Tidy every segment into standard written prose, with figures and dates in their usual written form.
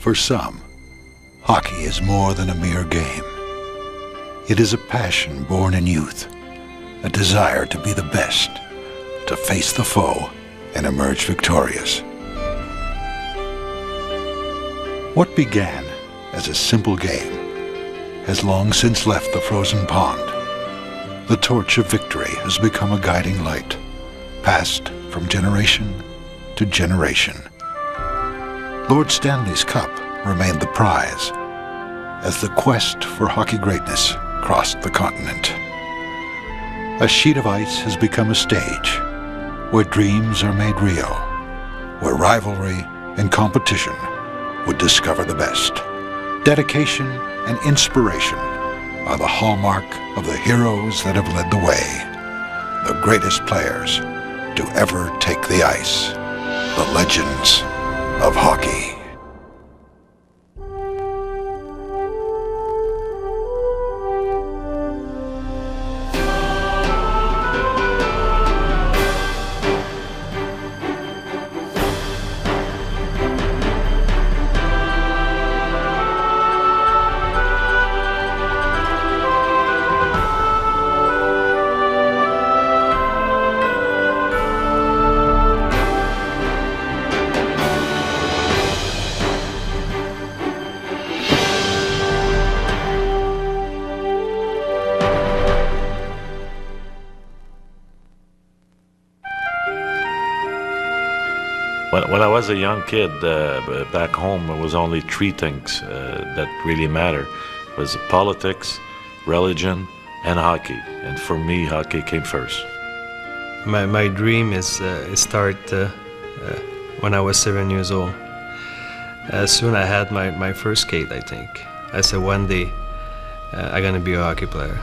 For some, hockey is more than a mere game. It is a passion born in youth, a desire to be the best, to face the foe and emerge victorious. What began as a simple game has long since left the frozen pond. The torch of victory has become a guiding light, passed from generation to generation. Lord Stanley's Cup remained the prize as the quest for hockey greatness crossed the continent. A sheet of ice has become a stage where dreams are made real, where rivalry and competition would discover the best. Dedication and inspiration are the hallmark of the heroes that have led the way, the greatest players to ever take the ice, the legends of hockey. When I was a young kid, back home, there was only three things that really matter. It was politics, religion, and hockey. And for me, hockey came first. My dream is start when I was 7 years old. Soon I had my first skate, I think. I said one day I'm gonna be a hockey player.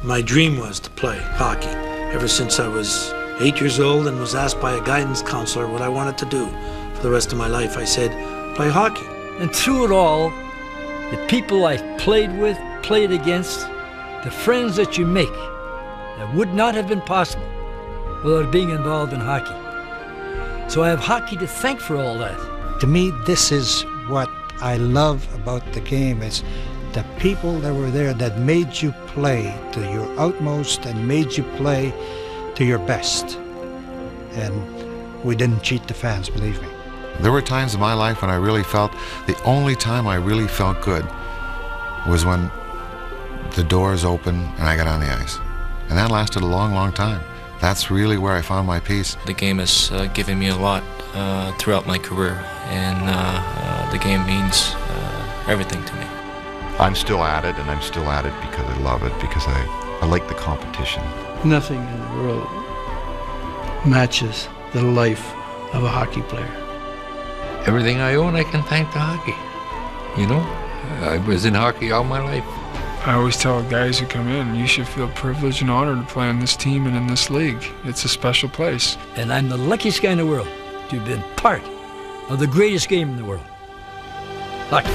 My dream was to play hockey ever since I was 8 years old and was asked by a guidance counselor what I wanted to do for the rest of my life. I said, play hockey. And through it all, the people I played with, played against, the friends that you make, that would not have been possible without being involved in hockey. So I have hockey to thank for all that. To me, this is what I love about the game, is the people that were there that made you play to your utmost and made you play to your best. And we didn't cheat the fans, believe me. There were times in my life when I really felt, the only time I really felt good was when the doors opened and I got on the ice. And that lasted a long, long time. That's really where I found my peace. The game has given me a lot throughout my career, and the game means everything to me. I'm still at it, and I'm still at it because I love it, because I like the competition. Nothing in the world matches the life of a hockey player. Everything I own, I can thank the hockey. You know, I was in hockey all my life. I always tell guys who come in, you should feel privileged and honored to play on this team and in this league. It's a special place. And I'm the luckiest guy in the world to have been part of the greatest game in the world. Hockey.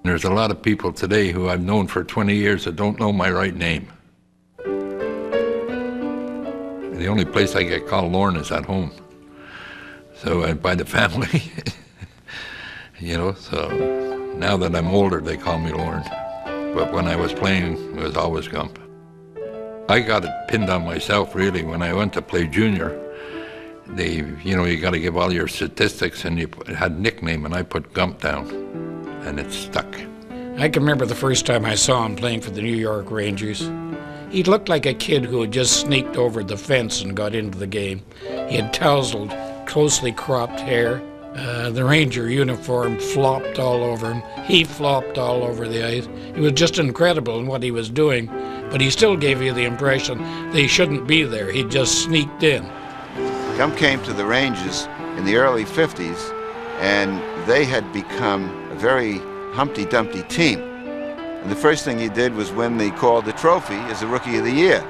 There's a lot of people today who I've known for 20 years that don't know my right name. The only place I get called Lorne is at home. So by the family, you know, so now that I'm older, they call me Lorne. But when I was playing, it was always Gump. I got it pinned on myself, really. When I went to play junior, you got to give all your statistics, and it had nickname, and I put Gump down, and it stuck. I can remember the first time I saw him playing for the New York Rangers. He looked like a kid who had just sneaked over the fence and got into the game. He had tousled, closely cropped hair. The Ranger uniform flopped all over him. He flopped all over the ice. He was just incredible in what he was doing, but he still gave you the impression that he shouldn't be there. He just sneaked in. Gump came to the Rangers in the early 50s, and they had become a very Humpty Dumpty team. And the first thing he did was win the Calder Trophy as the Rookie of the Year.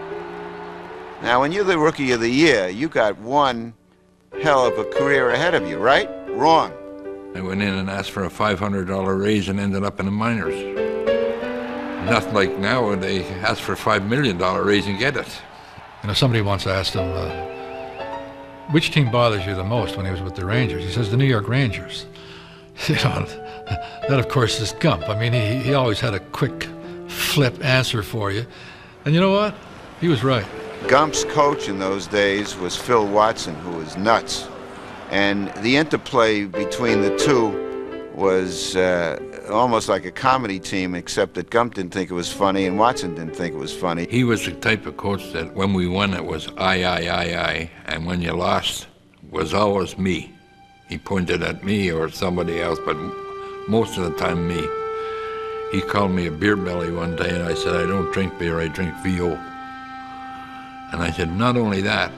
Now, when you're the Rookie of the Year, you got one hell of a career ahead of you, right? Wrong. I went in and asked for a $500 raise and ended up in the minors. Not like now when they ask for a $5 million raise and get it. And if somebody wants to ask them, which team bothers you the most when he was with the Rangers? He says, the New York Rangers. You know, that, of course, is Gump. I mean, he always had a quick flip answer for you. And you know what? He was right. Gump's coach in those days was Phil Watson, who was nuts. And the interplay between the two was almost like a comedy team, except that Gump didn't think it was funny and Watson didn't think it was funny. He was the type of coach that when we won it was I, and when you lost was always me. He pointed at me or somebody else, but most of the time me. He called me a beer belly one day, and I said, I don't drink beer, I drink VO. And I said, not only that,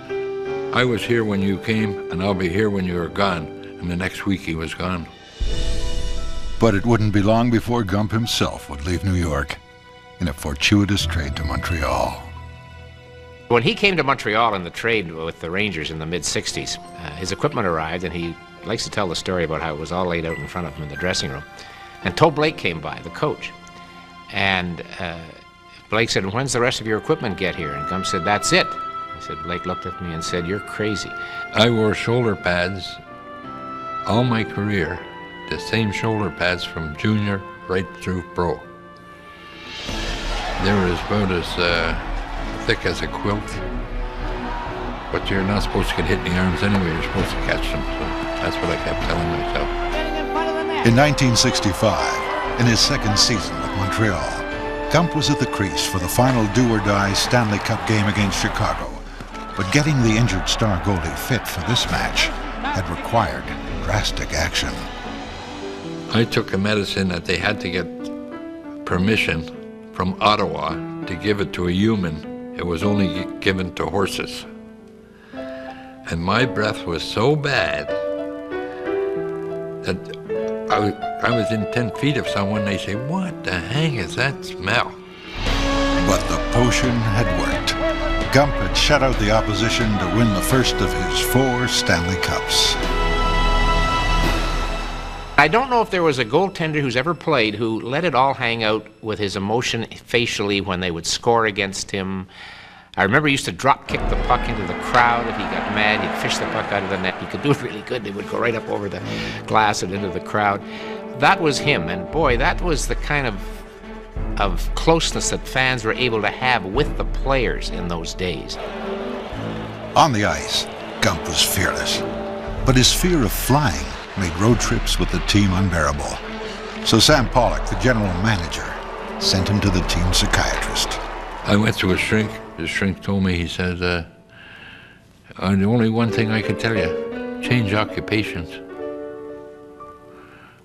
I was here when you came, and I'll be here when you were gone. And the next week he was gone. But it wouldn't be long before Gump himself would leave New York in a fortuitous trade to Montreal. When he came to Montreal in the trade with the Rangers in the mid-'60s, his equipment arrived, and he likes to tell the story about how it was all laid out in front of him in the dressing room. And Toe Blake came by, the coach. And Blake said, when's the rest of your equipment get here? And Gump said, that's it. He said, Blake looked at me and said, you're crazy. I wore shoulder pads all my career, the same shoulder pads from junior right through pro. They were about as thick as a quilt, but you're not supposed to get hit in the arms anyway, you're supposed to catch them, so that's what I kept telling myself. In 1965, in his second season with Montreal, Gump was at the crease for the final do-or-die Stanley Cup game against Chicago, but getting the injured star goalie fit for this match had required drastic action. I took a medicine that they had to get permission from Ottawa to give it to a human. It was only given to horses. And my breath was so bad that I was in 10 feet of someone. They say, what the hang is that smell? But the potion had worked. Gump had shut out the opposition to win the first of his 4 Stanley Cups. I don't know if there was a goaltender who's ever played who let it all hang out with his emotion facially when they would score against him. I remember he used to drop kick the puck into the crowd. If he got mad, he'd fish the puck out of the net. He could do it really good. They would go right up over the glass and into the crowd. That was him, and boy, that was the kind of closeness that fans were able to have with the players in those days. On the ice, Gump was fearless, but his fear of flying made road trips with the team unbearable. So Sam Pollock, the general manager, sent him to the team psychiatrist. I went to a shrink. The shrink told me, he says, the only one thing I can tell you, change occupations.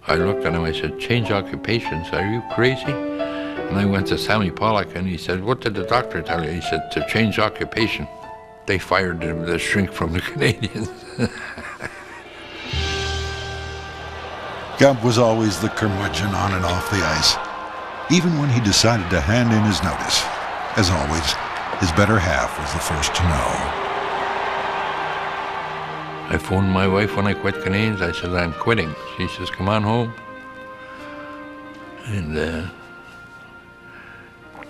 I looked at him, I said, change occupations? Are you crazy? And I went to Sammy Pollock, and he said, what did the doctor tell you? He said, to change occupation. They fired the shrink from the Canadians. Gump was always the curmudgeon on and off the ice, even when he decided to hand in his notice. As always, his better half was the first to know. I phoned my wife when I quit Canadians. I said, I'm quitting. She says, come on home. And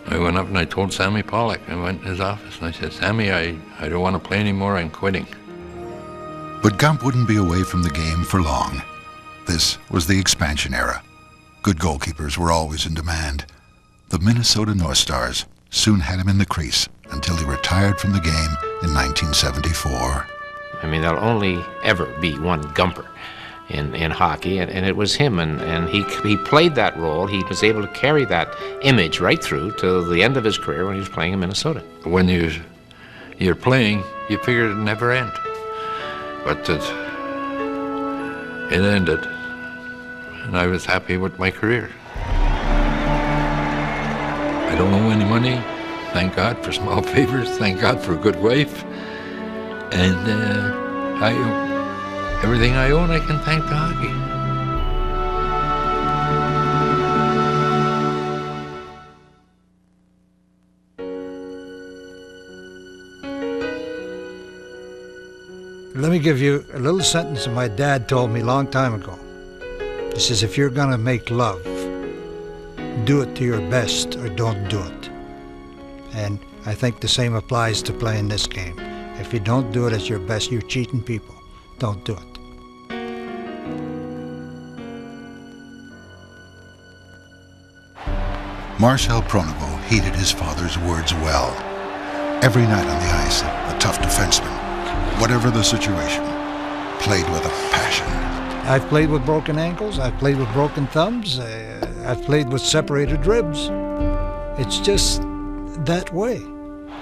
I went up and I told Sammy Pollock. I went in his office and I said, Sammy, I don't want to play anymore. I'm quitting. But Gump wouldn't be away from the game for long. This was the expansion era. Good goalkeepers were always in demand. The Minnesota North Stars soon had him in the crease until he retired from the game in 1974. I mean, there'll only ever be one Gumper in hockey, and it was him, and he played that role. He was able to carry that image right through to the end of his career when he was playing in Minnesota. When you're playing, you figure it'd never end. But it ended, and I was happy with my career. I don't owe any money. Thank God for small favors. Thank God for a good wife. And everything I own, I can thank the hockey. Let me give you a little sentence that my dad told me a long time ago. He says, if you're going to make love, do it to your best or don't do it. And I think the same applies to playing this game. If you don't do it at your best, you're cheating people. Don't do it. Marcel Pronovost heeded his father's words well. Every night on the ice, a tough defenseman, whatever the situation, played with a passion. I've played with broken ankles, I've played with broken thumbs, I've played with separated ribs. It's just that way.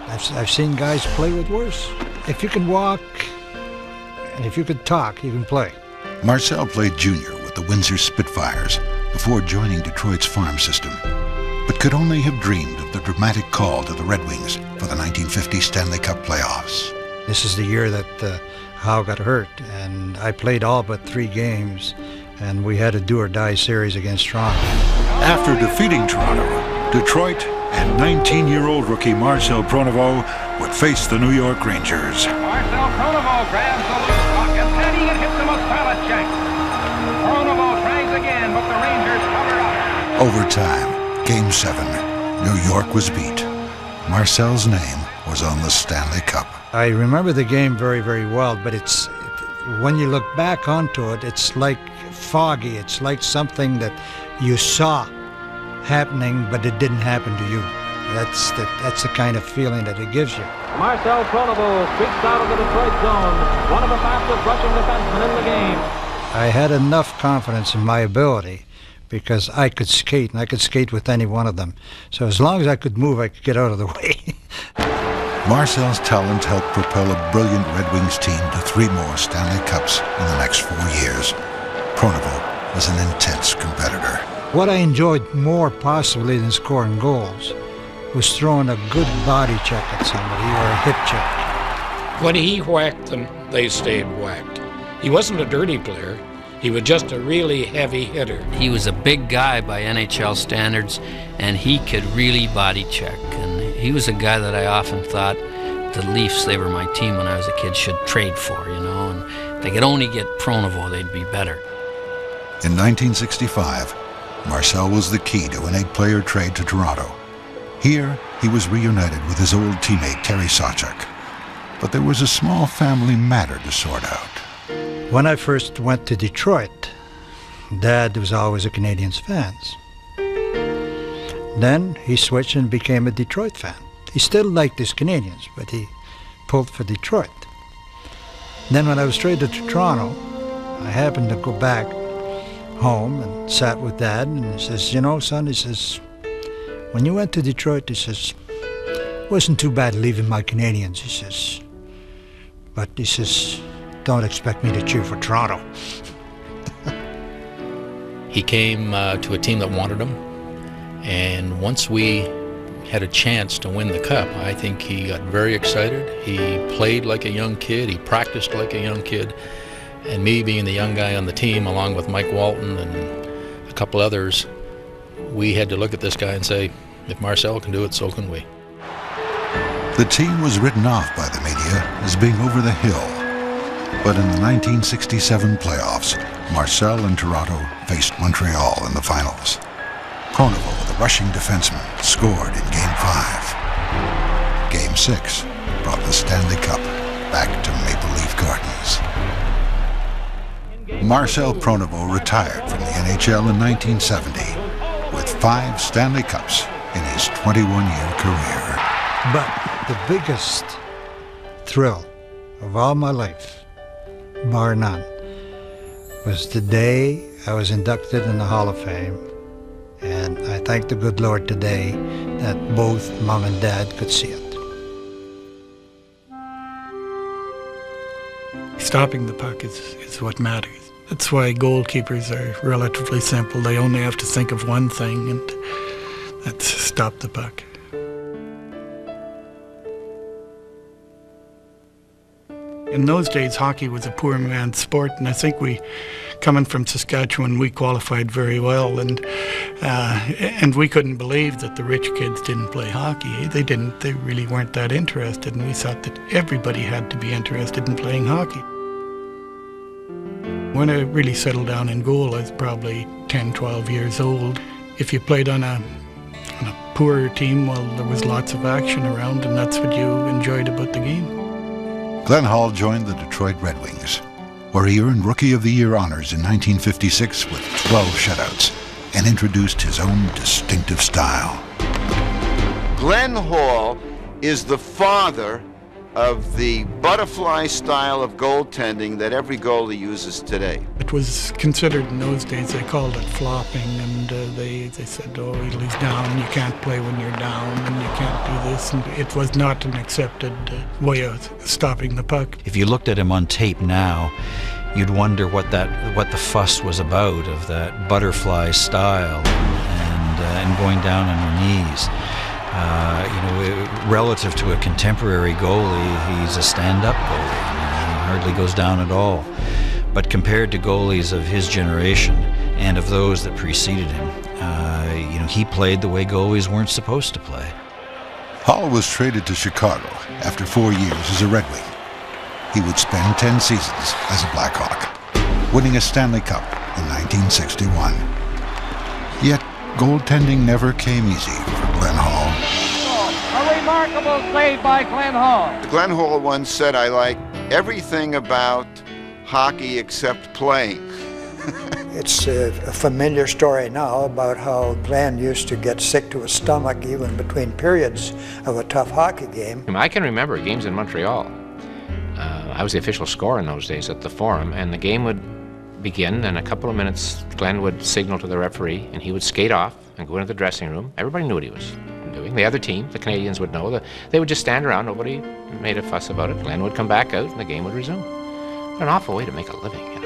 I've seen guys play with worse. If you can walk and if you can talk, you can play. Marcel played junior with the Windsor Spitfires before joining Detroit's farm system, but could only have dreamed of the dramatic call to the Red Wings for the 1950 Stanley Cup playoffs. This is the year that Howe got hurt, and I played all but 3 games, and we had a do-or-die series against Toronto. After defeating Toronto, Detroit and 19-year-old rookie Marcel Pronovost would face the New York Rangers. Marcel Pronovost grabs the loose puck, and heading it hits him with pallet check. Pronovost tries again, but the Rangers cover up. Overtime, Game 7, New York was beat. Marcel's name was on the Stanley Cup. I remember the game very, very well, but when you look back onto it, it's like foggy. It's like something that you saw happening, but it didn't happen to you. That's the kind of feeling that it gives you. Marcel Pronovost streaks out of the Detroit zone, one of the fastest rushing defensemen in the game. I had enough confidence in my ability because I could skate, and I could skate with any one of them. So as long as I could move, I could get out of the way. Marcel's talent helped propel a brilliant Red Wings team to 3 more Stanley Cups in the next 4 years. Pronovost was an intense competitor. What I enjoyed more possibly than scoring goals was throwing a good body check at somebody or a hip check. When he whacked them, they stayed whacked. He wasn't a dirty player. He was just a really heavy hitter. He was a big guy by NHL standards, and he could really body check. And he was a guy that I often thought the Leafs, they were my team when I was a kid, should trade for, you know. And if they could only get Pronovost, they'd be better. In 1965, Marcel was the key to an 8-player trade to Toronto. Here, he was reunited with his old teammate Terry Sawchuk. But there was a small family matter to sort out. When I first went to Detroit, Dad was always a Canadiens fan. Then he switched and became a Detroit fan. He still liked his Canadiens, but he pulled for Detroit. Then when I was traded to Toronto, I happened to go back home and sat with Dad, and he says, you know, son, he says, when you went to Detroit, he says, it wasn't too bad leaving my Canadiens, he says, but he says, don't expect me to cheer for Toronto. He came to a team that wanted him, and once we had a chance to win the Cup, I think he got very excited. He played like a young kid, he practiced like a young kid, and me being the young guy on the team, along with Mike Walton and a couple others, we had to look at this guy and say, if Marcel can do it, so can we. The team was written off by the media as being over the hill. But in the 1967 playoffs, Marcel and Toronto faced Montreal in the finals. Pronovost, the rushing defenseman, scored in Game 5. Game 6 brought the Stanley Cup back to Maple Leaf Gardens. Marcel Pronovost retired from the NHL in 1970 with 5 Stanley Cups in his 21-year career. But the biggest thrill of all my life, bar none, was the day I was inducted in the Hall of Fame. And I thank the good Lord today that both Mom and Dad could see it. Stopping the puck is what matters. That's why goalkeepers are relatively simple. They only have to think of one thing, and that's stop the puck. In those days, hockey was a poor man's sport, and I think coming from Saskatchewan, we qualified very well, and we couldn't believe that the rich kids didn't play hockey. They really weren't that interested, and we thought that everybody had to be interested in playing hockey. When I really settled down in goal, I was probably 10, 12 years old. If you played on a poorer team, well, there was lots of action around, and that's what you enjoyed about the game. Glenn Hall joined the Detroit Red Wings, where he earned Rookie of the Year honors in 1956 with 12 shutouts and introduced his own distinctive style. Glenn Hall is the father of the butterfly style of goaltending that every goalie uses today. It was considered in those days, they called it flopping, and they said, oh, he's down, you can't play when you're down, and you can't do this, and it was not an accepted way of stopping the puck. If you looked at him on tape now, you'd wonder what the fuss was about, of that butterfly style and going down on your knees. Relative to a contemporary goalie, he's a stand-up goalie. He hardly goes down at all. But compared to goalies of his generation and of those that preceded him, he played the way goalies weren't supposed to play. Hall was traded to Chicago after 4 years as a Red Wing. He would spend 10 seasons as a Blackhawk, winning a Stanley Cup in 1961. Yet, goaltending never came easy for Glenn Hall. A remarkable save by Glenn Hall. Glenn Hall once said, I like everything about hockey except playing. It's a familiar story now about how Glenn used to get sick to his stomach even between periods of a tough hockey game. I can remember games in Montreal. I was the official scorer in those days at the Forum, and the game would begin, and a couple of minutes Glenn would signal to the referee, and he would skate off and go into the dressing room. Everybody knew what he was doing. The other team, the Canadians, would know. They would just stand around. Nobody made a fuss about it. Glenn would come back out, and the game would resume. What an awful way to make a living, you know.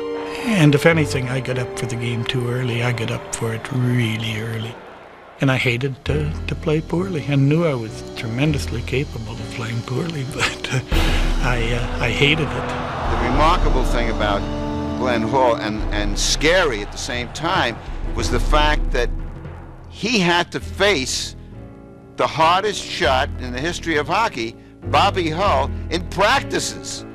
And if anything, I got up for the game too early. I got up for it really early. And I hated to play poorly, and knew I was tremendously capable of playing poorly, but I hated it. The remarkable thing about Glenn Hall, and scary at the same time, was the fact that he had to face the hardest shot in the history of hockey, Bobby Hull, in practices.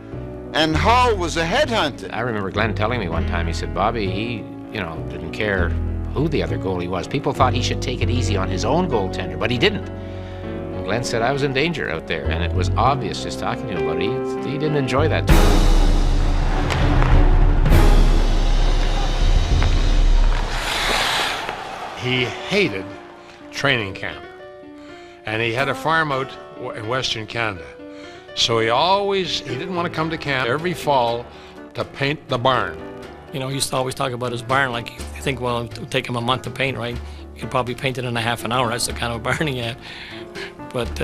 And Hull was a headhunter. I remember Glenn telling me one time, he said, Bobby, he didn't care who the other goalie was. People thought he should take it easy on his own goaltender, but he didn't. And Glenn said, I was in danger out there, and it was obvious just talking to him about it. He didn't enjoy that too much. He hated training camp, and he had a farm out in Western Canada. So he didn't want to come to camp every fall to paint the barn. He used to always talk about his barn like you think, well, it'll take him a month to paint, right? You could probably paint it in a half an hour. That's the kind of barn he had. But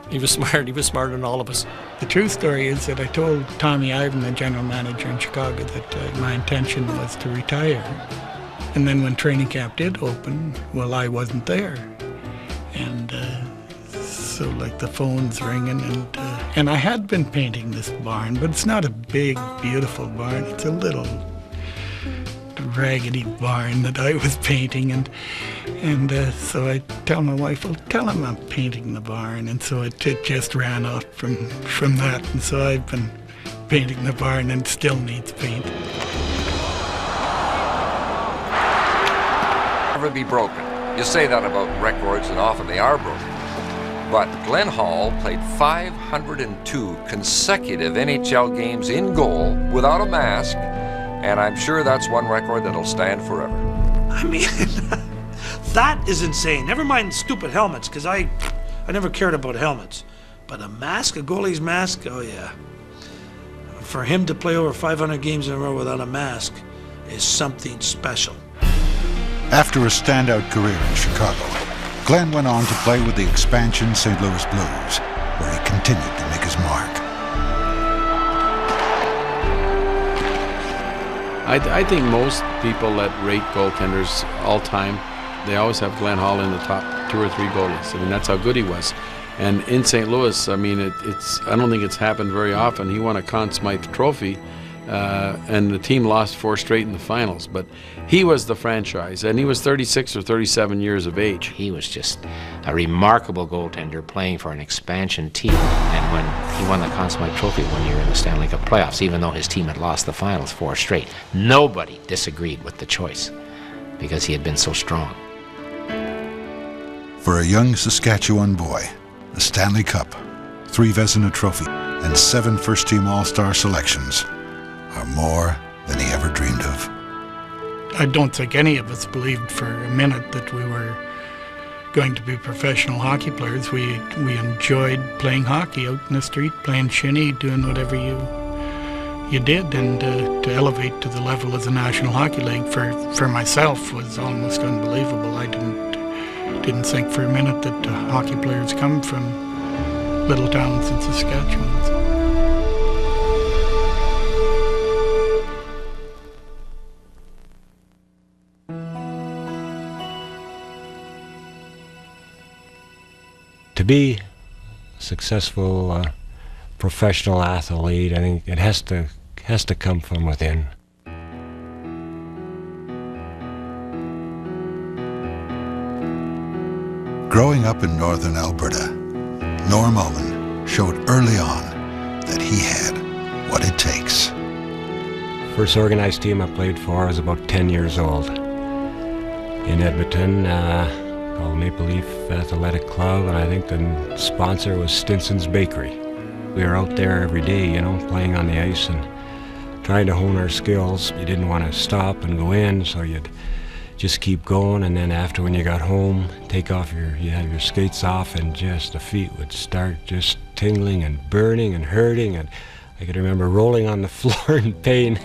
he was smart. He was smarter than all of us. The true story is that I told Tommy Ivan, the general manager in Chicago, that my intention was to retire. And then when training camp did open, well, I wasn't there. And so the phone's ringing, and I had been painting this barn, but it's not a big, beautiful barn. It's a little raggedy barn that I was painting, and so I tell my wife, well, tell him I'm painting the barn, and so it just ran off from that, and so I've been painting the barn, and it still needs paint. Never be broken. You say that about records, and often they are broken. But Glenn Hall played 502 consecutive NHL games in goal without a mask, and I'm sure that's one record that'll stand forever. I mean, that is insane. Never mind stupid helmets, because I never cared about helmets. But a mask, a goalie's mask, oh yeah. For him to play over 500 games in a row without a mask is something special. After a standout career in Chicago, Glenn went on to play with the expansion St. Louis Blues, where he continued to make his mark. I think most people that rate goaltenders all time, they always have Glenn Hall in the top 2 or 3 goalies. I mean, that's how good he was. And in St. Louis, I mean, I don't think it's happened very often. He won a Conn Smythe Trophy, and the team lost 4 straight in the finals. But he was the franchise, and he was 36 or 37 years of age. He was just a remarkable goaltender playing for an expansion team. And when he won the Conn Smythe Trophy one year in the Stanley Cup playoffs, even though his team had lost the finals 4 straight, nobody disagreed with the choice because he had been so strong. For a young Saskatchewan boy, the Stanley Cup, 3 Vezina Trophy, and 7 first-team All-Star selections are more than he ever dreamed of. I don't think any of us believed for a minute that we were going to be professional hockey players. We enjoyed playing hockey out in the street, playing shinny, doing whatever you did, and to elevate to the level of the National Hockey League for myself was almost unbelievable. I didn't think for a minute that hockey players come from little towns in Saskatchewan. To be a successful professional athlete, I think it has to come from within. Growing up in northern Alberta, Norm Allman showed early on that he had what it takes. First organized team I played for, I was about 10 years old. In Edmonton, called Maple Leaf Athletic Club, and I think the sponsor was Stinson's Bakery. We were out there every day, you know, playing on the ice and trying to hone our skills. You didn't want to stop and go in, so you'd just keep going, and then after, when you got home, you had your skates off, and just the feet would start just tingling and burning and hurting, and I could remember rolling on the floor in pain.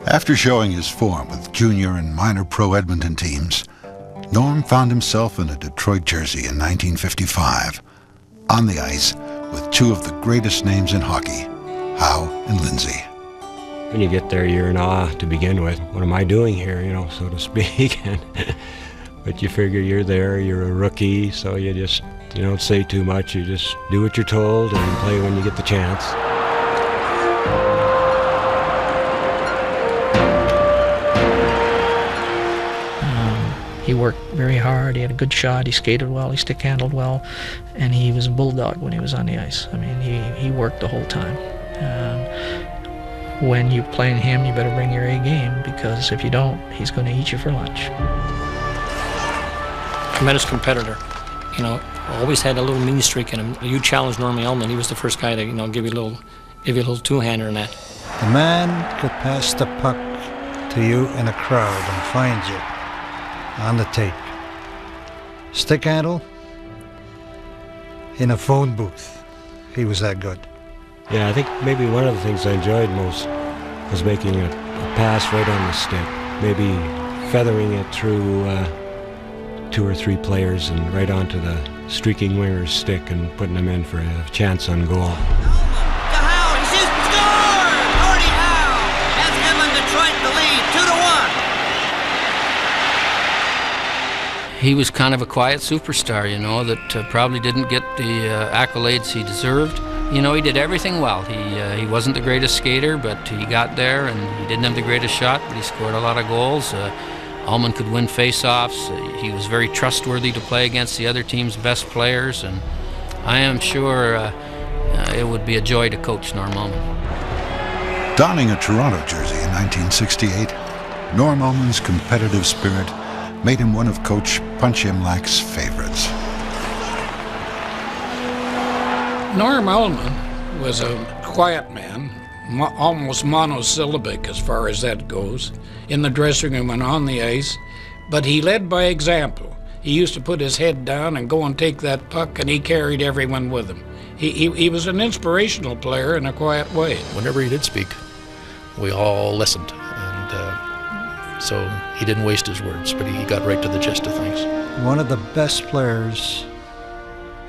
After showing his form with junior and minor pro Edmonton teams, Norm found himself in a Detroit jersey in 1955, on the ice with two of the greatest names in hockey, Howe and Lindsay. When you get there, you're in awe to begin with. What am I doing here, you know, so to speak? But you figure you're there, you're a rookie, so you don't say too much. You just do what you're told and play when you get the chance. He worked very hard, he had a good shot, he skated well, he stick handled well, and he was a bulldog when he was on the ice. I mean, he worked the whole time. When you're playing him, you better bring your A game, because if you don't, he's going to eat you for lunch. Tremendous competitor, you know, always had a little mean streak in him. You challenged Norm Allman, he was the first guy to, you know, give you a little two-hander in that. The man could pass the puck to you in a crowd and find you on the tape. Stick handle in a phone booth. He was that good. Yeah, I think maybe one of the things I enjoyed most was making a pass right on the stick, maybe feathering it through 2 or 3 players and right onto the streaking winger's stick and putting them in for a chance on goal. He was kind of a quiet superstar, you know, that probably didn't get the accolades he deserved. You know, he did everything well. He wasn't the greatest skater, but he got there, and he didn't have the greatest shot, but he scored a lot of goals. Allman could win face-offs. He was very trustworthy to play against the other team's best players, and I am sure it would be a joy to coach Norm Allman. Donning a Toronto jersey in 1968, Norm Allman's competitive spirit made him one of Coach Punch Imlach's favorites. Norm Allman was a quiet man, almost monosyllabic as far as that goes, in the dressing room and on the ice, but he led by example. He used to put his head down and go and take that puck, and he carried everyone with him. He was an inspirational player in a quiet way. Whenever he did speak, we all listened. So he didn't waste his words, but he got right to the gist of things. One of the best players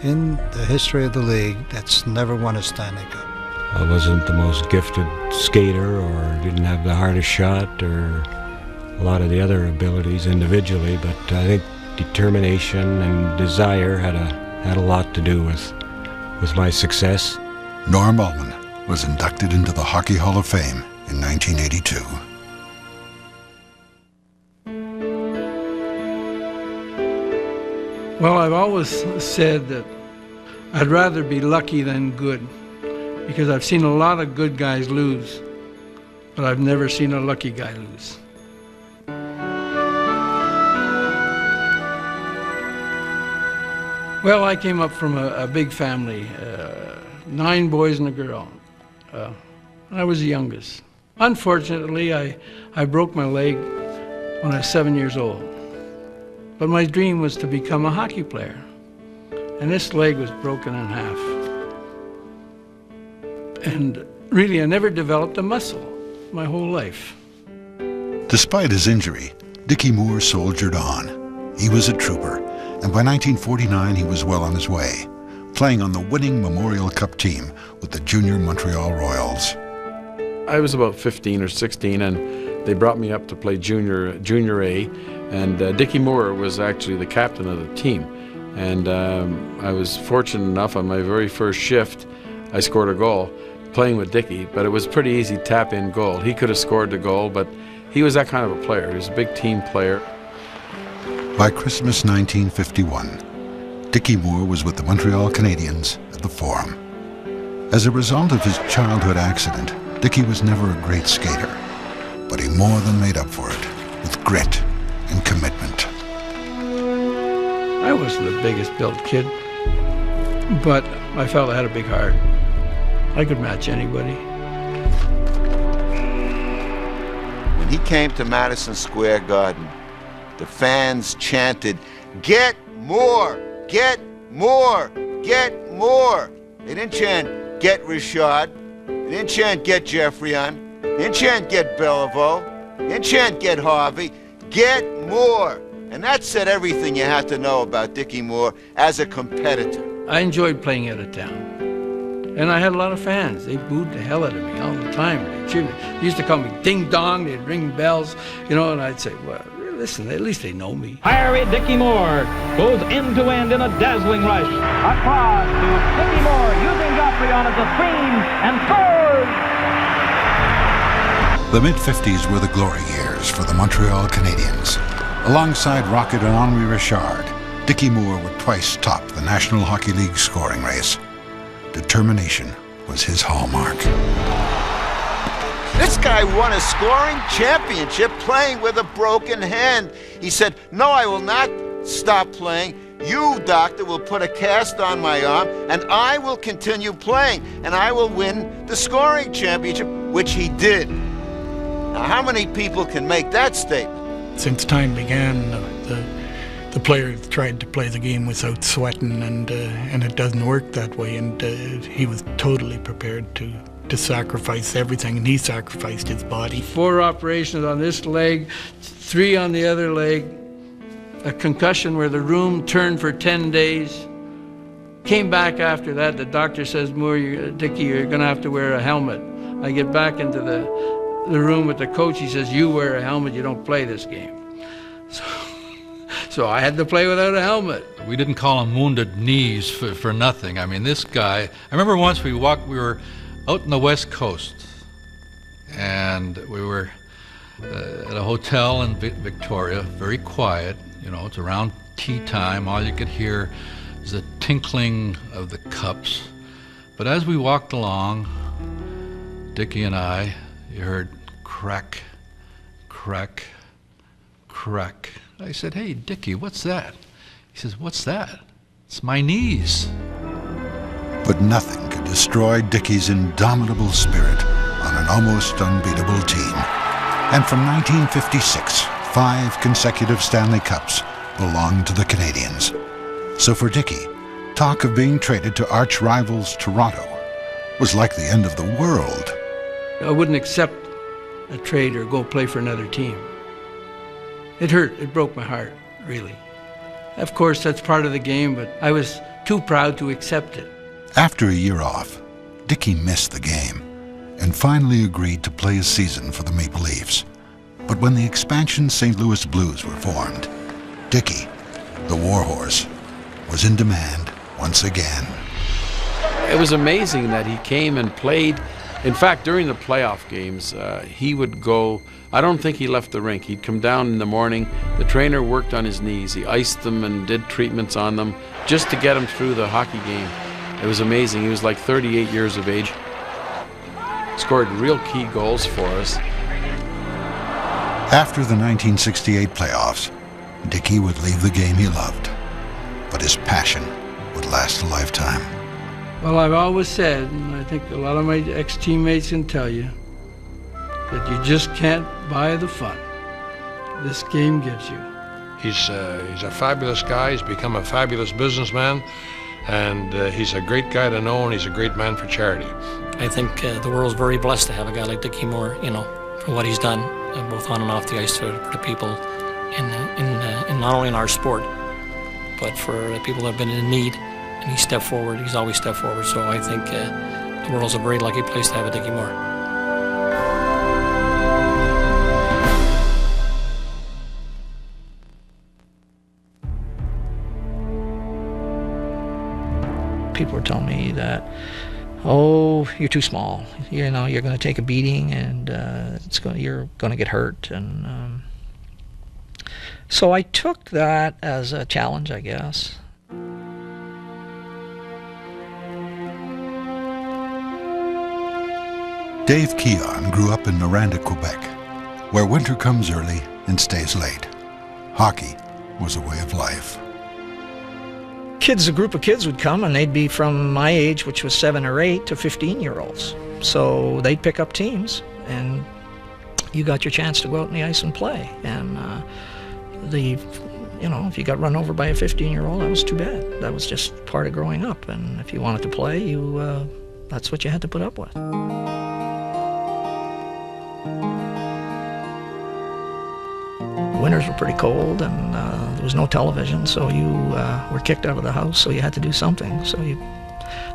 in the history of the league that's never won a Stanley Cup. I wasn't the most gifted skater or didn't have the hardest shot or a lot of the other abilities individually, but I think determination and desire had a lot to do with my success. Norm Allman was inducted into the Hockey Hall of Fame in 1982. Well, I've always said that I'd rather be lucky than good, because I've seen a lot of good guys lose, but I've never seen a lucky guy lose. Well, I came up from a big family. 9 boys and a girl. I was the youngest. Unfortunately, I broke my leg when I was 7 years old. But my dream was to become a hockey player. And this leg was broken in half. And really, I never developed a muscle my whole life. Despite his injury, Dickie Moore soldiered on. He was a trooper, and by 1949 he was well on his way, playing on the winning Memorial Cup team with the junior Montreal Royals. I was about 15 or 16, and they brought me up to play junior A, and Dickie Moore was actually the captain of the team. And I was fortunate enough on my very first shift, I scored a goal playing with Dickie, but it was pretty easy tap-in goal. He could have scored the goal, but he was that kind of a player. He was a big team player. By Christmas 1951, Dickie Moore was with the Montreal Canadiens at the Forum. As a result of his childhood accident, Dickie was never a great skater, but he more than made up for it with grit and commitment. I wasn't the biggest built kid, but I felt I had a big heart. I could match anybody. When he came to Madison Square Garden, the fans chanted, "Get more! Get more! Get more!" They didn't chant, "Get Richard." They didn't chant, "Get Geoffrion." They didn't chant, "Get Beliveau." They didn't chant, "Get Harvey." Get more! And that said everything you had to know about Dickie Moore as a competitor. I enjoyed playing out of town. And I had a lot of fans. They booed the hell out of me all the time. They cheered me. They used to call me Ding Dong. They'd ring bells, you know, and I'd say, well, listen, at least they know me. Harry Dickie Moore goes end to end in a dazzling rush. Across to Dickie Moore using Geoffrion as a screen and scores! The mid-50s were the glory years for the Montreal Canadiens. Alongside Rocket and Henri Richard, Dickie Moore would twice top the National Hockey League scoring race. Determination was his hallmark. This guy won a scoring championship playing with a broken hand. He said, "No, I will not stop playing. You, doctor, will put a cast on my arm, and I will continue playing, and I will win the scoring championship," which he did. Now, how many people can make that statement? Since time began, the players tried to play the game without sweating, and it doesn't work that way. And he was totally prepared to sacrifice everything, and he sacrificed his body. 4 operations on this leg, 3 on the other leg, a concussion where the room turned for 10 days. Came back after that, the doctor says, "Moore, Dickie, you're gonna have to wear a helmet." I get back into the room with the coach. He says, "You wear a helmet, you don't play this game." So I had to play without a helmet. We didn't call him Wounded Knees for nothing. I mean, this guy, I remember once we were out in the West Coast, and we were at a hotel in Victoria, very quiet, you know, it's around tea time. All you could hear is the tinkling of the cups. But as we walked along, Dickie and I, you heard crack, crack, crack. I said, "Hey, Dickie, what's that?" He says, "What's that?" "It's my knees." But nothing could destroy Dickie's indomitable spirit on an almost unbeatable team. And from 1956, 5 consecutive Stanley Cups belonged to the Canadiens. So for Dickie, talk of being traded to arch-rivals Toronto was like the end of the world. I wouldn't accept a trade or go play for another team. It hurt. It broke my heart, really. Of course, that's part of the game, but I was too proud to accept it. After a year off, Dickie missed the game and finally agreed to play a season for the Maple Leafs. But when the expansion St. Louis Blues were formed, Dickie, the warhorse, was in demand once again. It was amazing that he came and played. In fact, during the playoff games, he would go. I don't think he left the rink. He'd come down in the morning. The trainer worked on his knees. He iced them and did treatments on them just to get him through the hockey game. It was amazing. He was like 38 years of age. Scored real key goals for us. After the 1968 playoffs, Dickie would leave the game he loved, but his passion would last a lifetime. Well, I've always said, and I think a lot of my ex-teammates can tell you, that you just can't buy the fun this game gives you. He's a fabulous guy. He's become a fabulous businessman, and he's a great guy to know, and he's a great man for charity. I think the world's very blessed to have a guy like Dickie Moore, for what he's done, both on and off the ice for the people in not only in our sport, but for the people that have been in need. And he stepped forward. He's always stepped forward. So I think the world's a very lucky place to have a Dickie Moore. People were telling me that, oh, you're too small. You're going to take a beating, and you're going to get hurt. And so I took that as a challenge, I guess. Dave Keon grew up in Noranda, Quebec, where winter comes early and stays late. Hockey was a way of life. A group of kids would come, and they'd be from my age, which was 7 or 8, to 15-year-olds. So they'd pick up teams, and you got your chance to go out on the ice and play. And if you got run over by a 15-year-old, that was too bad. That was just part of growing up. And if you wanted to play, that's what you had to put up with. Winters were pretty cold, and there was no television, so you were kicked out of the house, so you had to do something. So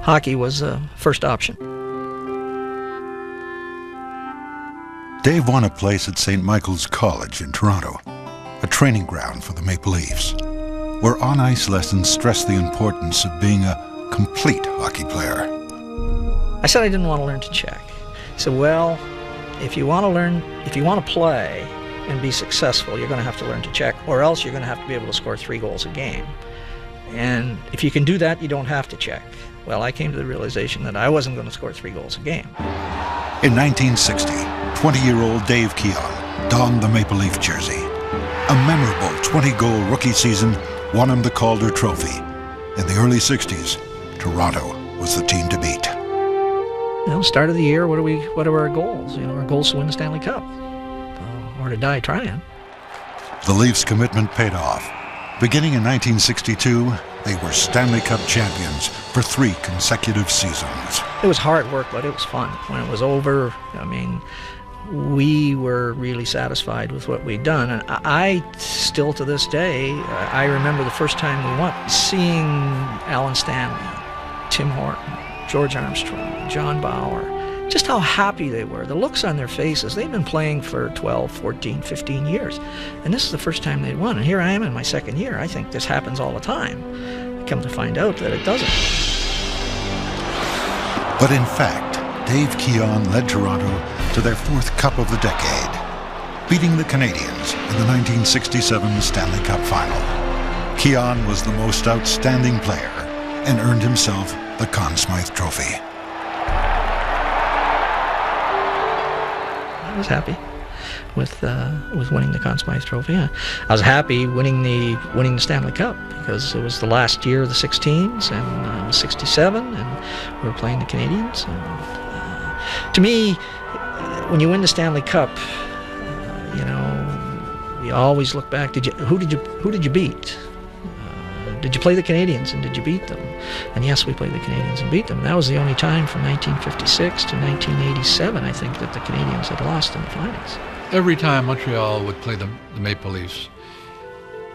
hockey was the first option. Dave won a place at St. Michael's College in Toronto, a training ground for the Maple Leafs, where on-ice lessons stressed the importance of being a complete hockey player. I said I didn't want to learn to check. He said, well, if you want to play and be successful, you're going to have to learn to check, or else you're going to have to be able to score 3 goals a game. And if you can do that, you don't have to check. Well, I came to the realization that I wasn't going to score 3 goals a game. In 1960, 20-year-old Dave Keon donned the Maple Leaf jersey. A memorable 20-goal rookie season won him the Calder Trophy. In the early 60s, Toronto was the team to beat. Start of the year, what are our goals? Our goals to win the Stanley Cup. Or to die trying. The Leafs' commitment paid off. Beginning in 1962, they were Stanley Cup champions for 3 consecutive seasons. It was hard work, but it was fun. When it was over, we were really satisfied with what we'd done. And I still, to this day, I remember the first time we won, seeing Alan Stanley, Tim Horton, George Armstrong, John Bauer, just how happy they were, the looks on their faces. They've been playing for 12, 14, 15 years, and this is the first time they'd won. And here I am in my 2nd year. I think this happens all the time. I come to find out that it doesn't. But in fact, Dave Keon led Toronto to their 4th Cup of the decade, beating the Canadiens in the 1967 Stanley Cup Final. Keon was the most outstanding player and earned himself the Conn Smythe Trophy. I was happy with winning the Conn Smythe Trophy. I was happy winning the Stanley Cup because it was the last year of the 6 teams, and it was 67, and we were playing the Canadiens. And, to me, when you win the Stanley Cup, you always look back. Who did you beat? Did you play the Canadiens, and did you beat them? And yes, we played the Canadiens and beat them. That was the only time from 1956 to 1987, I think, that the Canadiens had lost in the finals. Every time Montreal would play the Maple Leafs,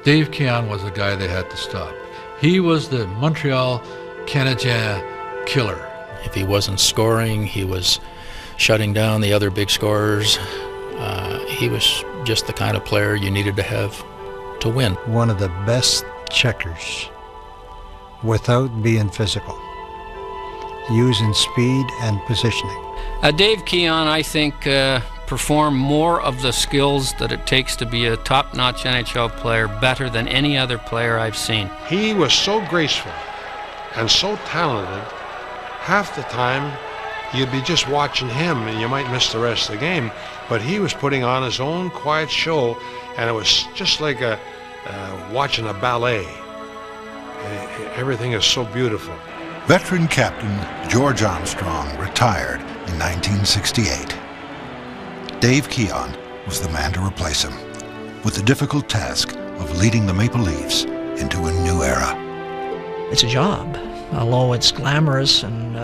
Dave Keon was the guy they had to stop. He was the Montreal Canadien killer. If he wasn't scoring, he was shutting down the other big scorers. He was just the kind of player you needed to have to win. One of the best checkers without being physical, using speed and positioning. Dave Keon, I think, performed more of the skills that it takes to be a top-notch NHL player better than any other player I've seen. He was so graceful and so talented, half the time you'd be just watching him and you might miss the rest of the game, but he was putting on his own quiet show, and it was just like watching a ballet. Everything is so beautiful. Veteran captain George Armstrong retired in 1968. Dave Keon was the man to replace him, with the difficult task of leading the Maple Leafs into a new era. It's a job, although it's glamorous and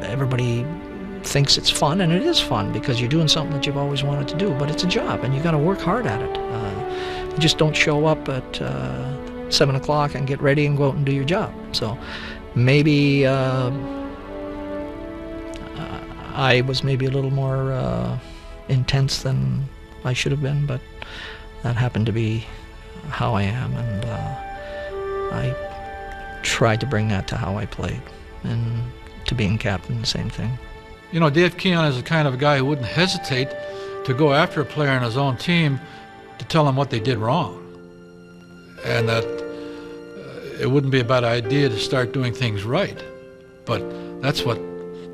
everybody thinks it's fun, and it is fun because you're doing something that you've always wanted to do, but it's a job and you got to work hard at it. You just don't show up at 7 o'clock and get ready and go out and do your job. So maybe I was maybe a little more intense than I should have been, but that happened to be how I am, and I tried to bring that to how I played, and to being captain, the same thing. You know, Dave Keon is the kind of guy who wouldn't hesitate to go after a player on his own team to tell him what they did wrong, and that it wouldn't be a bad idea to start doing things right. But that's what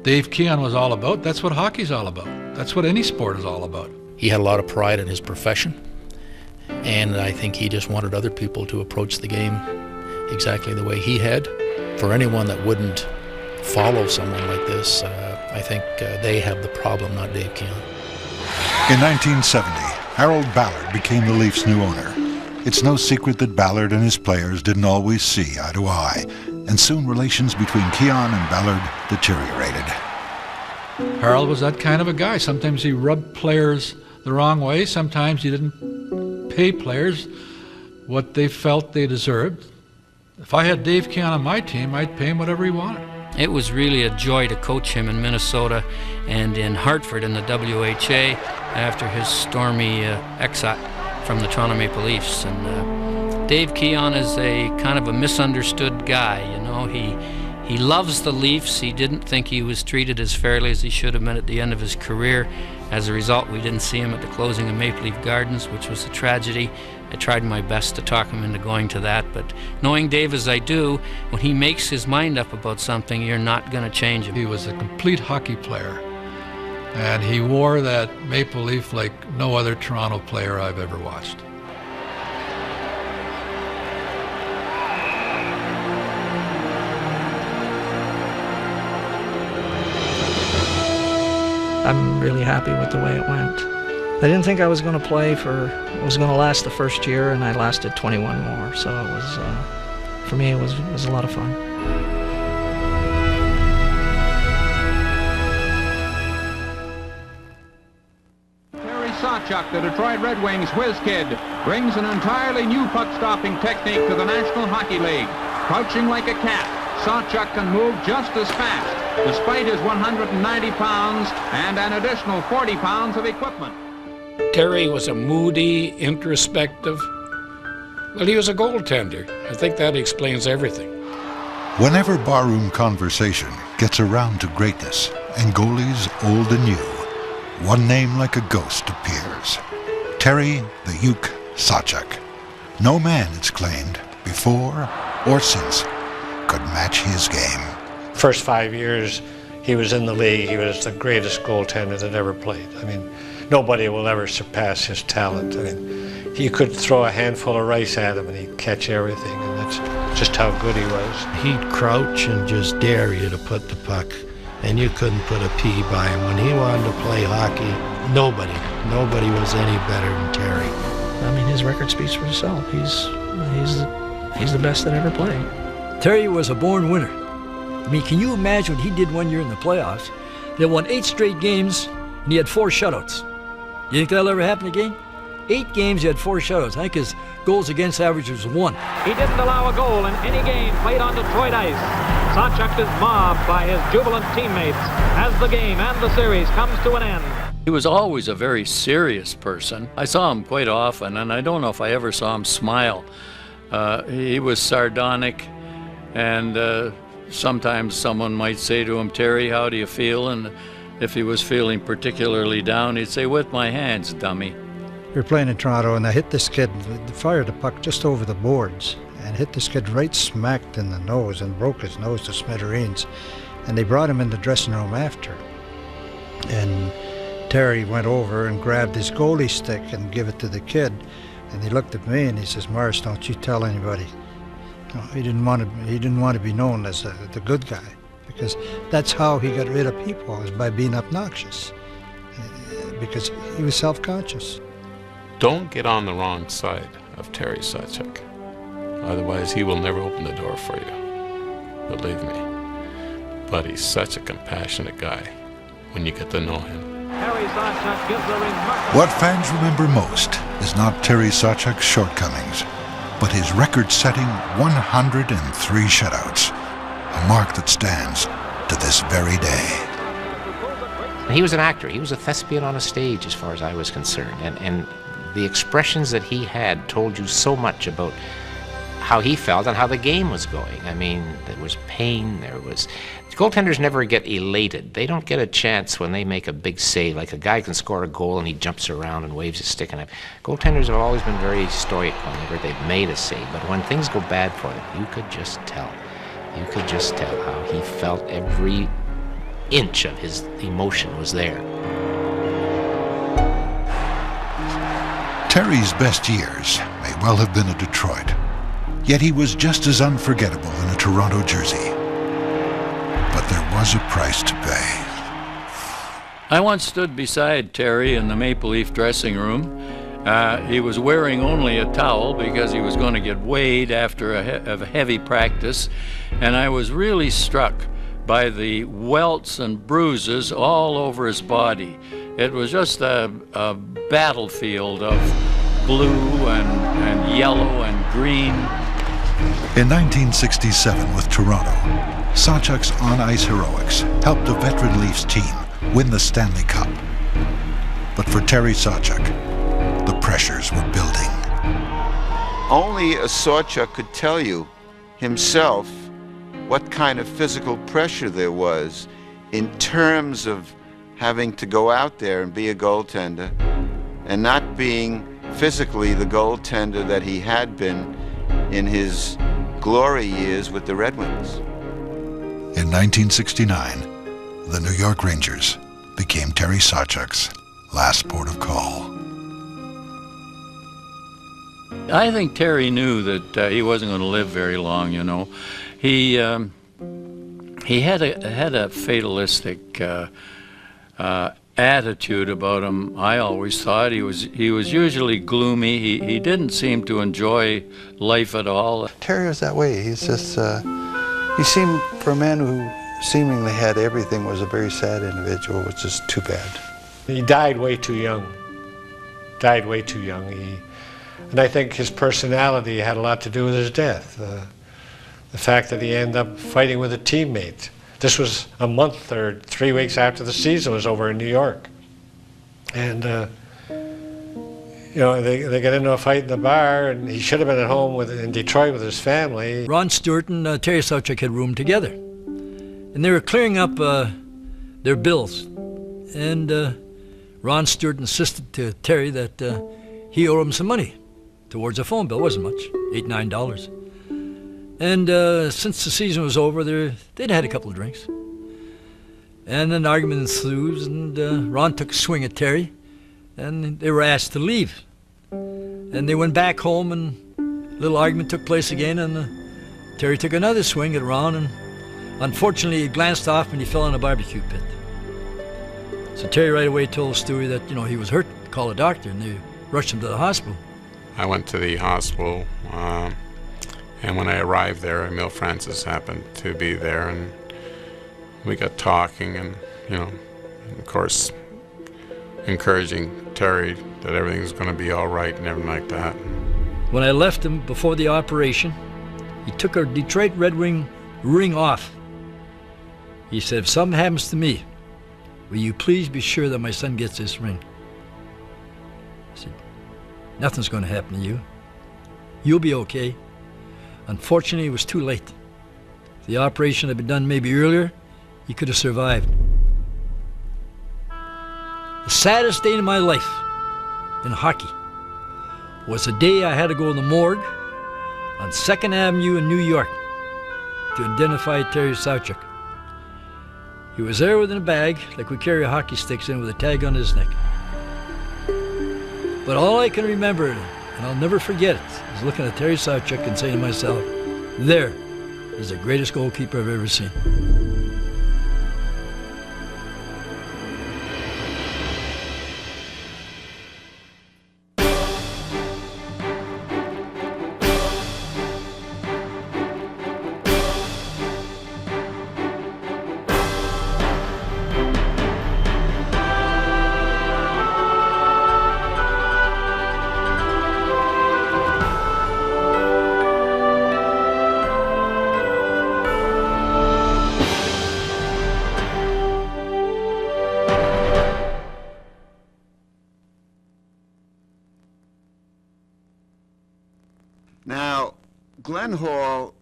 Dave Keon was all about. That's what hockey's all about. That's what any sport is all about. He had a lot of pride in his profession, and I think he just wanted other people to approach the game exactly the way he had. For anyone that wouldn't follow someone like this, I think they have the problem, not Dave Keon. In 1970, Harold Ballard became the Leafs' new owner. It's no secret that Ballard and his players didn't always see eye to eye, and soon relations between Keon and Ballard deteriorated. Harold was that kind of a guy. Sometimes he rubbed players the wrong way. Sometimes he didn't pay players what they felt they deserved. If I had Dave Keon on my team, I'd pay him whatever he wanted. It was really a joy to coach him in Minnesota and in Hartford in the WHA after his stormy exile from the Toronto Maple Leafs. And Dave Keon is a kind of a misunderstood guy. You know, he loves the Leafs. He didn't think he was treated as fairly as he should have been at the end of his career. As a result, we didn't see him at the closing of Maple Leaf Gardens, which was a tragedy. I tried my best to talk him into going to that, but knowing Dave as I do, when he makes his mind up about something, you're not going to change him. He was a complete hockey player, and he wore that Maple Leaf like no other Toronto player I've ever watched. I'm really happy with the way it went. I didn't think I was going to play it was going to last the first year, and I lasted 21 more. So it was, for me, it was a lot of fun. Terry Sawchuk, the Detroit Red Wings whiz kid, brings an entirely new puck-stopping technique to the National Hockey League. Crouching like a cat, Sawchuk can move just as fast, despite his 190 pounds and an additional 40 pounds of equipment. Terry was a moody, introspective. Well, he was a goaltender. I think that explains everything. Whenever barroom conversation gets around to greatness and goalies old and new, one name like a ghost appears. Terry the Uke Sawchuk. No man, it's claimed, before or since, could match his game. First 5 years he was in the league, he was the greatest goaltender that ever played. I mean, nobody will ever surpass his talent. I mean, you could throw a handful of rice at him and he'd catch everything, and that's just how good he was. He'd crouch and just dare you to put the puck, and you couldn't put a P by him. When he wanted to play hockey, nobody was any better than Terry. I mean, his record speaks for itself. He's the best that ever played. Terry was a born winner. I mean, can you imagine what he did one year in the playoffs? They won 8 straight games, and he had 4 shutouts. You think that'll ever happen again? 8 games, he had 4 shutouts. I think his goals against average was 1. He didn't allow a goal in any game played on Detroit ice. Sawchuk is mobbed by his jubilant teammates as the game and the series comes to an end. He was always a very serious person. I saw him quite often, and I don't know if I ever saw him smile. He was sardonic, and sometimes someone might say to him, "Terry, how do you feel?" And if he was feeling particularly down, he'd say, "With my hands, dummy." We were playing in Toronto, and I hit this kid, fired the puck just over the boards, and hit this kid right smacked in the nose and broke his nose to smithereens. And they brought him in the dressing room after. And Terry went over and grabbed his goalie stick and gave it to the kid. And he looked at me and he says, "Morris, don't you tell anybody." No, he didn't want to be known as the good guy. because that's how he got rid of people, was by being obnoxious, because he was self-conscious. Don't get on the wrong side of Terry Sawchuk. Otherwise, he will never open the door for you. Believe me. But he's such a compassionate guy when you get to know him. Terry Sawchuk gives a remarkable... What fans remember most is not Terry Sawchuk's shortcomings, but his record-setting 103 shutouts, a mark that stands to this very day. He was an actor. He was a thespian on a stage as far as I was concerned. And the expressions that he had told you so much about how he felt and how the game was going. I mean, there was pain, there was... Goaltenders never get elated. They don't get a chance when they make a big save. Like a guy can score a goal and he jumps around and waves his stick. And goaltenders have always been very stoic whenever they've made a save. But when things go bad for them, you could just tell. You could just tell how he felt. Every inch of his emotion was there. Terry's best years may well have been at Detroit, yet he was just as unforgettable in a Toronto jersey. But there was a price to pay. I once stood beside Terry in the Maple Leaf dressing room. He was wearing only a towel because he was going to get weighed after a heavy practice, and I was really struck by the welts and bruises all over his body. It was just a battlefield of blue and yellow and green. In 1967 with Toronto, Sawchuk's on-ice heroics helped a veteran Leafs team win the Stanley Cup. But for Terry Sawchuk, the pressures were building. Only a Sawchuk could tell you himself what kind of physical pressure there was in terms of having to go out there and be a goaltender and not being physically the goaltender that he had been in his glory years with the Red Wings. In 1969, the New York Rangers became Terry Sawchuk's last port of call. I think Terry knew that he wasn't going to live very long, you know. He had a fatalistic attitude about him. I always thought he was usually gloomy. He didn't seem to enjoy life at all. Terry was that way. He's just he seemed, for a man who seemingly had everything, was a very sad individual, which is too bad. He died way too young. Died way too young. And I think his personality had a lot to do with his death. The fact that he ended up fighting with a teammate. This was a month or 3 weeks after the season was over in New York. And, you know, they got into a fight in the bar, and he should have been at home in Detroit with his family. Ron Stewart and Terry Sawchuk had roomed together. And they were clearing up their bills. And Ron Stewart insisted to Terry that he owed him some money towards a phone bill. It wasn't much, $8, $9. And since the season was over, they'd had a couple of drinks. And an argument ensues, and Ron took a swing at Terry, and they were asked to leave. And they went back home, and a little argument took place again, and Terry took another swing at Ron, and unfortunately he glanced off and he fell in a barbecue pit. So Terry right away told Stewie that, you know, he was hurt, call a doctor, and they rushed him to the hospital. I went to the hospital, and when I arrived there, Emile Francis happened to be there, and we got talking, and, you know, of course, encouraging Terry that everything's going to be all right and everything like that. When I left him before the operation, he took our Detroit Red Wing ring off. He said, if something happens to me, will you please be sure that my son gets this ring? I said, nothing's going to happen to you. You'll be okay. Unfortunately, it was too late. If the operation had been done maybe earlier, he could have survived. The saddest day in my life in hockey was the day I had to go to the morgue on 2nd Avenue in New York to identify Terry Sawchuk. He was there within a bag, like we carry hockey sticks in, with a tag on his neck. But all I can remember, and I'll never forget it, is looking at Terry Sawchuk and saying to myself, there is the greatest goalkeeper I've ever seen. Glenn Hall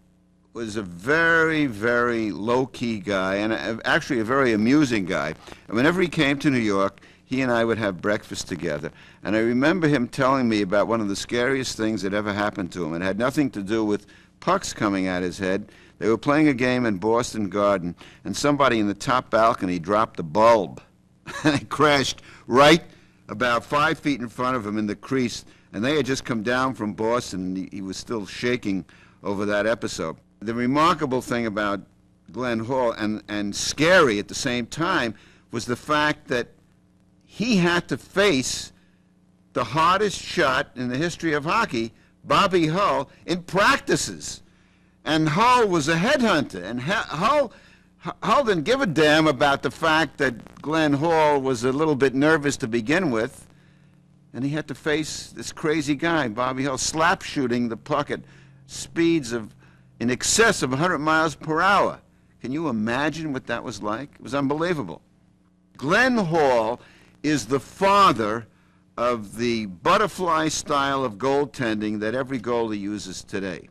was a very, very low-key guy, and actually a very amusing guy. And whenever he came to New York, he and I would have breakfast together. And I remember him telling me about one of the scariest things that ever happened to him. It had nothing to do with pucks coming at his head. They were playing a game in Boston Garden, and somebody in the top balcony dropped a bulb. And it crashed right about 5 feet in front of him in the crease. And they had just come down from Boston, and he was still shaking over that episode. The remarkable thing about Glenn Hall, and scary at the same time, was the fact that he had to face the hardest shot in the history of hockey, Bobby Hull, in practices. And Hull was a headhunter, and Hull didn't give a damn about the fact that Glenn Hall was a little bit nervous to begin with, and he had to face this crazy guy, Bobby Hull, slap shooting the puck at speeds of in excess of 100 miles per hour. Can you imagine what that was like? It was unbelievable. Glenn Hall is the father of the butterfly style of goaltending that every goalie uses today.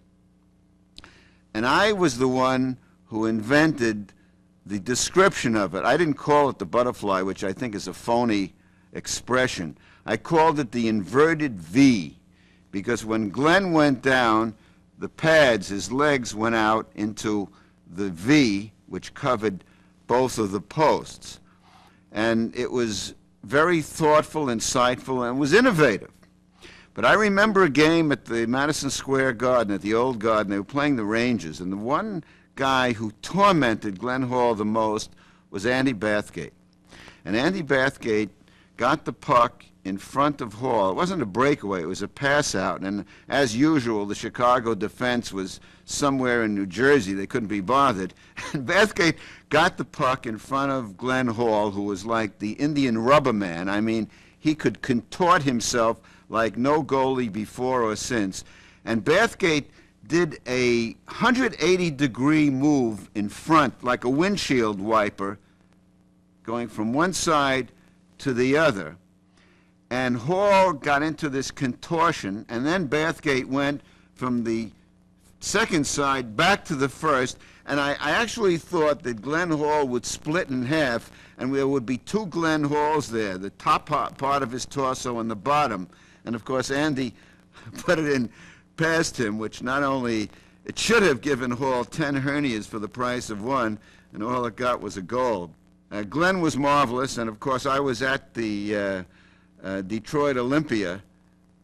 And I was the one who invented the description of it. I didn't call it the butterfly, which I think is a phony expression. I called it the inverted V, because when Glenn went down, the pads, his legs went out into the V, which covered both of the posts. And it was very thoughtful, insightful, and was innovative. But I remember a game at the Madison Square Garden, at the old Garden. They were playing the Rangers, and the one guy who tormented Glenn Hall the most was Andy Bathgate. And Andy Bathgate got the puck in front of Hall. It wasn't a breakaway, it was a pass out. And as usual, the Chicago defense was somewhere in New Jersey. They couldn't be bothered. And Bathgate got the puck in front of Glenn Hall, who was like the Indian rubber man. I mean, he could contort himself like no goalie before or since. And Bathgate did a 180-degree move in front, like a windshield wiper, going from one side to the other. And Hall got into this contortion, and then Bathgate went from the second side back to the first, and I actually thought that Glenn Hall would split in half, and there would be two Glenn Halls there, the top part of his torso and the bottom. And of course, Andy put it in past him, which not only, it should have given Hall 10 hernias for the price of one, and all it got was a goal. Glenn was marvelous, and of course I was at the Detroit Olympia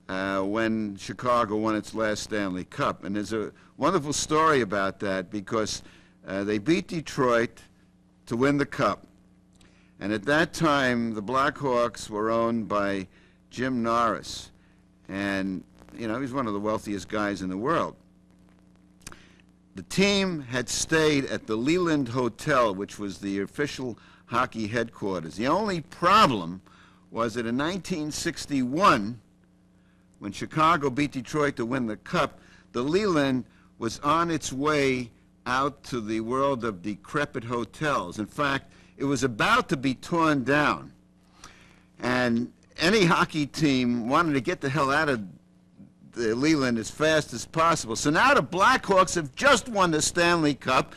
when Chicago won its last Stanley Cup. And there's a wonderful story about that, because they beat Detroit to win the Cup. And at that time, the Blackhawks were owned by Jim Norris. And, you know, he's one of the wealthiest guys in the world. The team had stayed at the Leland Hotel, which was the official hockey headquarters. The only problem was that in 1961, when Chicago beat Detroit to win the Cup, the Leland was on its way out to the world of decrepit hotels. In fact, it was about to be torn down. And any hockey team wanted to get the hell out of the Leland as fast as possible. So now the Blackhawks have just won the Stanley Cup.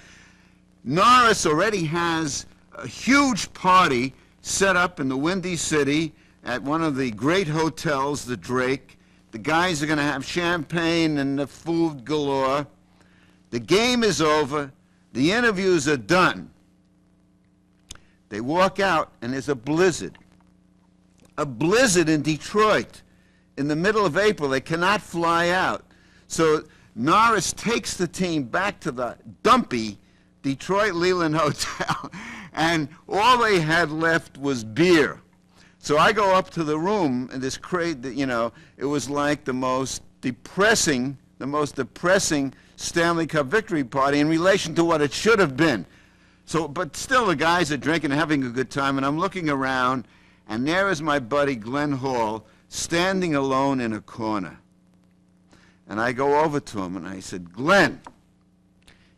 Norris already has a huge party set up in the Windy City at one of the great hotels, the Drake. The guys are going to have champagne and the food galore. The game is over. The interviews are done. They walk out, and there's a blizzard. A blizzard in Detroit in the middle of April. They cannot fly out. So Norris takes the team back to the dumpy Detroit Leland Hotel, and all they had left was beer. So I go up to the room, and this crate, you know, it was like the most depressing Stanley Cup victory party in relation to what it should have been. So, but still the guys are drinking and having a good time, and I'm looking around, and there is my buddy Glenn Hall standing alone in a corner. And I go over to him, and I said, "Glenn,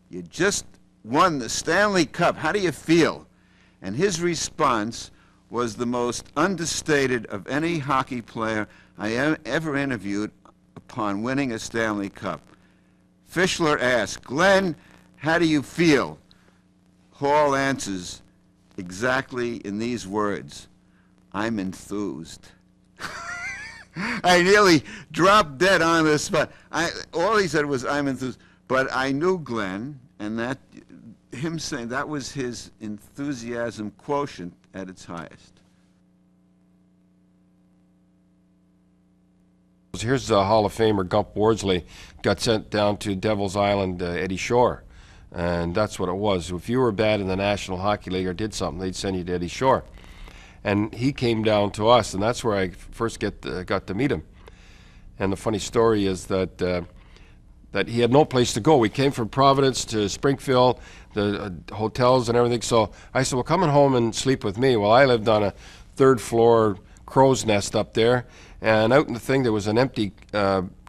you just won the Stanley Cup. How do you feel?" And his response was the most understated of any hockey player I ever interviewed upon winning a Stanley Cup. Fischler asks, Glenn, how do you feel? Hall answers exactly in these words, I'm enthused. I nearly dropped dead on the spot. All he said was, I'm enthused. But I knew Glenn, and that him saying that was his enthusiasm quotient at its highest. Here's Hall of Famer Gump Worsley, got sent down to Devil's Island, Eddie Shore. And that's what it was. If you were bad in the National Hockey League or did something, they'd send you to Eddie Shore. And he came down to us, and that's where I first got to meet him. And the funny story is that that he had no place to go. We came from Providence to Springfield, the hotels and everything. So I said, well, come home and sleep with me. Well, I lived on a third-floor crow's nest up there, and out in the thing there was an empty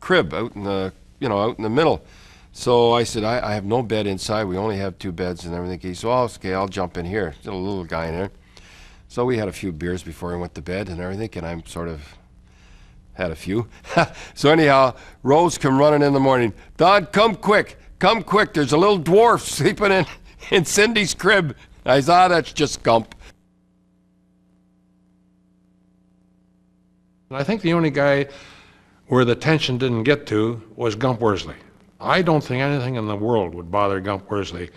crib out in the out in the middle. So I said, I have no bed inside. We only have 2 beds and everything. He said, oh, okay, I'll jump in here. Still a little guy in there. So we had a few beers before I went to bed and everything, and I'm sort of had a few. So anyhow, Rose come running in the morning. Don, come quick. There's a little dwarf sleeping in Cindy's crib. I said, that's just Gump. I think the only guy where the tension didn't get to was Gump Worsley. I don't think anything in the world would bother Gump Worsley.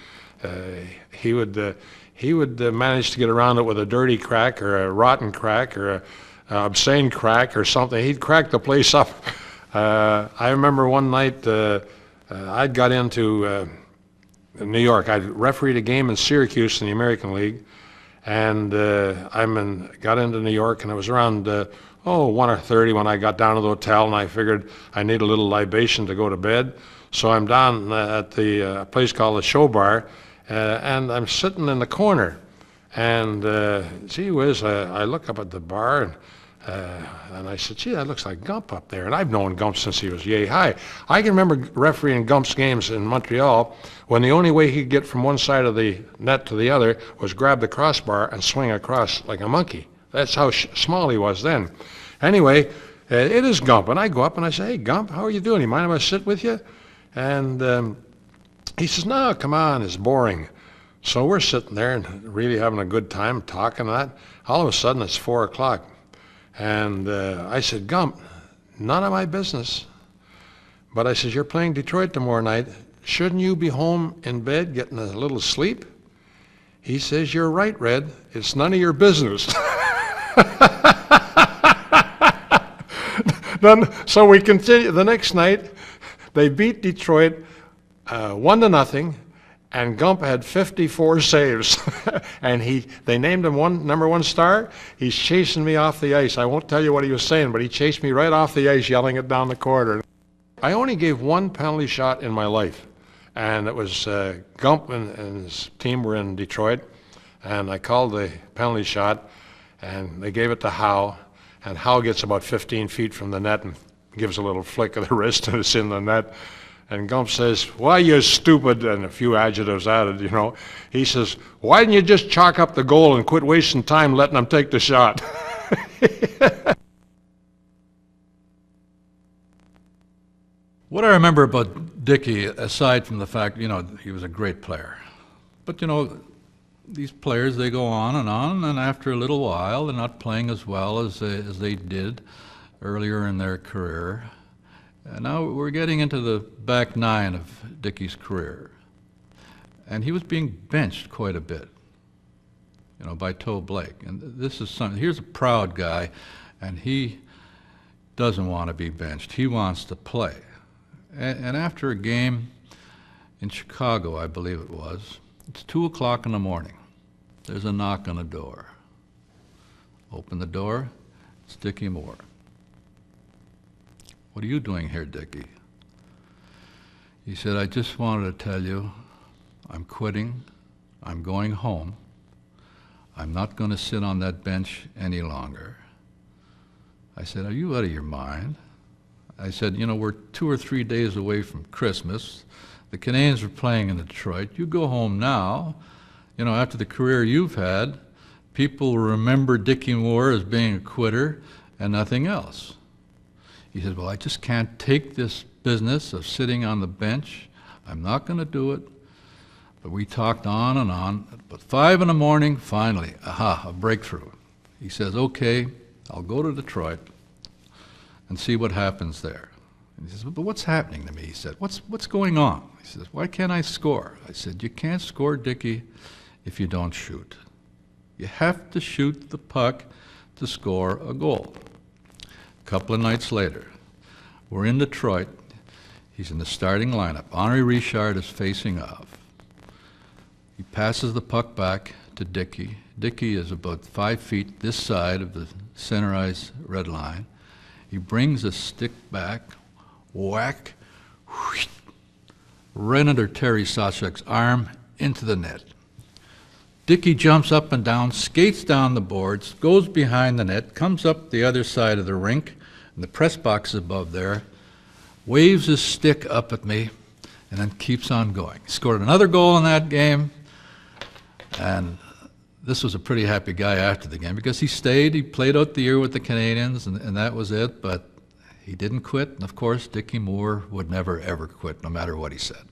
He would manage to get around it with a dirty crack or a rotten crack or a obscene crack or something. He'd crack the place up. I remember one night I'd got into New York. I'd refereed a game in Syracuse in the American League, and got into New York, and it was around 1:30 when I got down to the hotel, and I figured I need a little libation to go to bed. So I'm down at the place called the Show Bar, and I'm sitting in the corner, and gee whiz, I look up at the bar, and I said, gee, that looks like Gump up there. And I've known Gump since he was yay high. I can remember refereeing Gump's games in Montreal when the only way he'd get from one side of the net to the other was grab the crossbar and swing across like a monkey. That's how small he was then. Anyway, it is Gump, and I go up and I say, hey, Gump, how are you doing? You mind if I sit with you? And he says, no, come on, it's boring. So we're sitting there and really having a good time talking and that. All of a sudden, it's 4 o'clock. And I said, Gump, none of my business. But I said, you're playing Detroit tomorrow night. Shouldn't you be home in bed getting a little sleep? He says, you're right, Red. It's none of your business. So we continue. The next night, they beat Detroit 1-0, and Gump had 54 saves. And they named him number 1 star. He's chasing me off the ice. I won't tell you what he was saying, but he chased me right off the ice, yelling it down the corridor. I only gave 1 penalty shot in my life, and it was Gump and his team were in Detroit, and I called the penalty shot, and they gave it to Howe, and Howe gets about 15 feet from the net and gives a little flick of the wrist, and it's in the net. And Gump says, why, you stupid, and a few adjectives added, you know. He says, why didn't you just chalk up the goal and quit wasting time letting them take the shot? What I remember about Dickie, aside from the fact, he was a great player. But, these players, they go on, and after a little while, they're not playing as well as they did earlier in their career. And now we're getting into the back 9 of Dickie's career. And he was being benched quite a bit, by Toe Blake. And this is here's a proud guy, and he doesn't want to be benched. He wants to play. And after a game in Chicago, I believe it was, it's 2 o'clock in the morning. There's a knock on the door. Open the door, it's Dickie Moore. What are you doing here, Dickie? He said, I just wanted to tell you, I'm quitting, I'm going home. I'm not going to sit on that bench any longer. I said, are you out of your mind? I said, we're 2 or 3 days away from Christmas. The Canadians are playing in Detroit. You go home now. After the career you've had, people will remember Dickie Moore as being a quitter and nothing else. He said, well, I just can't take this business of sitting on the bench I'm not going to do it. But we talked on and on. But 5 in the morning, finally, aha, a breakthrough. He says, okay, I'll go to Detroit and see what happens there. And he says, but what's happening to me? He said, what's going on? He says, why can't I score? I said, you can't score, Dickie, if you don't shoot. You have to shoot the puck to score a goal. A couple of nights later, we're in Detroit. He's in the starting lineup. Henri Richard is facing off. He passes the puck back to Dickie. Dickie is about 5 feet this side of the center ice red line. He brings a stick back, whack, whoosh, right under Terry Sawchuk's arm into the net. Dickie jumps up and down, skates down the boards, goes behind the net, comes up the other side of the rink, and the press box is above there, waves his stick up at me, and then keeps on going. He scored another goal in that game, and this was a pretty happy guy after the game because he stayed, he played out the year with the Canadians, and that was it, but he didn't quit, and of course, Dickie Moore would never, ever quit, no matter what he said.